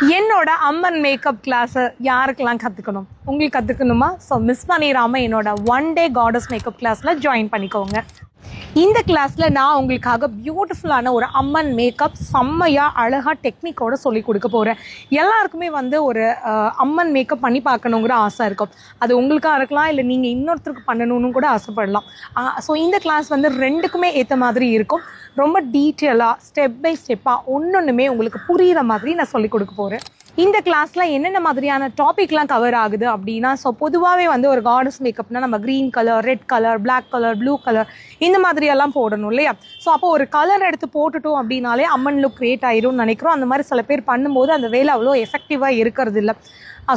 என்னோட அம்மன் makeup class யாருக்கெல்லாம் கற்றுக்கணும், உங்களுக்கு கற்றுக்கணுமா? ஸோ மிஸ் பண்ணிடாமல் என்னோட 1 டே காடஸ் மேக்கப் கிளாஸில் ஜாயின் பண்ணிக்கோங்க. இந்த கிளாஸில் நான் உங்களுக்காக பியூட்டிஃபுல்லான ஒரு அம்மன் மேக்கப் செம்மையாக அழகாக டெக்னிக்கோடு சொல்லி கொடுக்க போகிறேன். எல்லாருக்குமே ஒரு அம்மன் மேக்கப் பண்ணி பார்க்கணுங்கிற ஆசை இருக்கும். அது உங்களுக்காக இருக்கலாம், இல்லை நீங்கள் இன்னொருத்தருக்கு பண்ணணும்னு கூட ஆசைப்படலாம். ஸோ இந்த கிளாஸ் ரெண்டுக்குமே ஏற்ற மாதிரி இருக்கும். ரொம்ப டீட்டெயிலாக ஸ்டெப் பை ஸ்டெப்பாக ஒன்னொன்றுமே உங்களுக்கு புரிகிற மாதிரி நான் சொல்லி கொடுக்க போகிறேன். இந்த கிளாஸில் என்னென்ன மாதிரியான டாபிக்லாம் கவர் ஆகுது அப்படின்னா, ஸோ பொதுவாகவே ஒரு காடஸ் மேக்கப்னால் நம்ம green colour, red colour, black colour, blue colour இந்த மாதிரியெல்லாம் போடணும் இல்லையா? ஸோ அப்போ ஒரு கலர் எடுத்து போட்டுட்டோம் அப்படின்னாலே அம்மன் லுக் கிரியேட் ஆயிரும்னு நினைக்கிறோம். அந்த மாதிரி சில பேர் பண்ணும்போது அந்த வேலை அவ்வளோ எஃபெக்டிவாக இருக்கிறது இல்லை.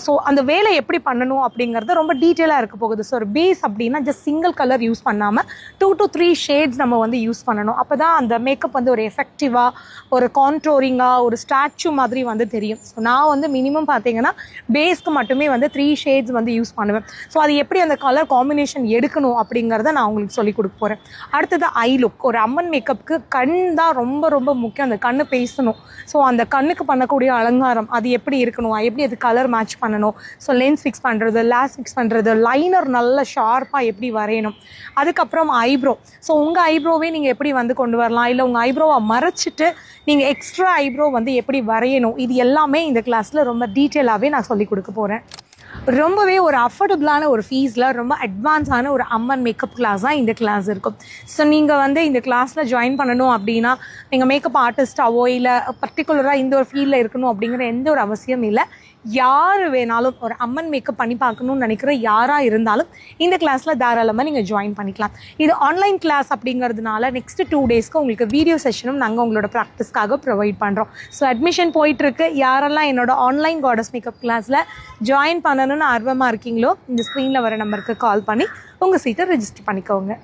ஸோ அந்த வேலை எப்படி பண்ணணும் அப்படிங்கிறது ரொம்ப டீட்டெயிலாக இருக்க போகுது. ஸோ ஒரு பேஸ் அப்படின்னா ஜஸ்ட் சிங்கிள் கலர் யூஸ் பண்ணாமல் 2 to 3 ஷேட்ஸ் நம்ம யூஸ் பண்ணணும். அப்போ தான் அந்த மேக்கப் ஒரு எஃபெக்டிவாக, ஒரு கான்ட்ரோரிங்காக, ஒரு ஸ்டாச்சு மாதிரி தெரியும். ஸோ நான் மினிமம் பார்த்தீங்கன்னா பேஸ்க்கு மட்டுமே 3 ஷேட்ஸ் யூஸ் பண்ணுவேன். ஸோ அது எப்படி அந்த கலர் காம்பினேஷன் எடுக்கணும் அப்படிங்கிறத நான் உங்களுக்கு சொல்லிக் கொடுக்க போகிறேன். அடுத்தது ஐ லுக். ஒரு அம்மன் மேக்கப்புக்கு கண் தான் ரொம்ப ரொம்ப முக்கியம். அந்த கண்ணு பேசணும். ஸோ அந்த கண்ணுக்கு பண்ணக்கூடிய அலங்காரம் அது எப்படி இருக்கணும், எப்படி அது கலர் மேட்ச் பண்ணணும். ஸோ லென்ஸ் ஃபிக்ஸ் பண்ணுறது, லேஸ் ஃபிக்ஸ் பண்ணுறது, லைனர் நல்ல ஷார்ப்பாக எப்படி வரையணும். அதுக்கப்புறம் ஐப்ரோ. ஸோ உங்கள் ஐப்ரோவே நீங்கள் எப்படி கொண்டு வரலாம், இல்லை உங்கள் ஐப்ரோவை மறைச்சிட்டு நீங்கள் எக்ஸ்ட்ரா ஐப்ரோ எப்படி வரையணும், இது எல்லாமே இந்த கிளாஸில் ரொம்ப டீட்டெயிலாகவே நான் சொல்லிக் கொடுக்க போகிறேன். ரொம்பவே ஒரு அஃபோர்டபுளான ஒரு ஃபீஸில் ரொம்ப அட்வான்ஸான ஒரு அம்மன் மேக்கப் கிளாஸ் தான் இந்த கிளாஸ் இருக்கும். ஸோ நீங்கள் இந்த கிளாஸில் ஜாயின் பண்ணணும் அப்படின்னா நீங்கள் மேக்கப் ஆர்டிஸ்டாவோ இல்லை பர்டிகுலராக இந்த ஒரு ஃபீல்டில் இருக்கணும் அப்படிங்கிற எந்த ஒரு அவசியம் இல்லை. யார் வேணாலும் ஒரு அம்மன் மேக்கப் பண்ணி பார்க்கணுன்னு நினைக்கிற யாராக இருந்தாலும் இந்த கிளாஸில் தாராளமாக நீங்கள் ஜாயின் பண்ணிக்கலாம். இது ஆன்லைன் கிளாஸ் அப்படிங்கிறதுனால நெக்ஸ்ட் 2 டேஸ்க்கு உங்களுக்கு வீடியோ செஷனும் நாங்கள் உங்களோட ப்ராக்டிஸ்க்காக ப்ரொவைட் பண்ணுறோம். ஸோ அட்மிஷன் போயிட்டுருக்கு. யாரெல்லாம் என்னோட ஆன்லைன் காடஸ் மேக்கப் கிளாஸில் ஜாயின் பண்ணணும்னு ஆர்வமாக இருக்கீங்களோ இந்த ஸ்க்ரீனில் வர நம்பருக்கு கால் பண்ணி உங்கள் சீட்டை ரெஜிஸ்டர் பண்ணிக்கோங்க.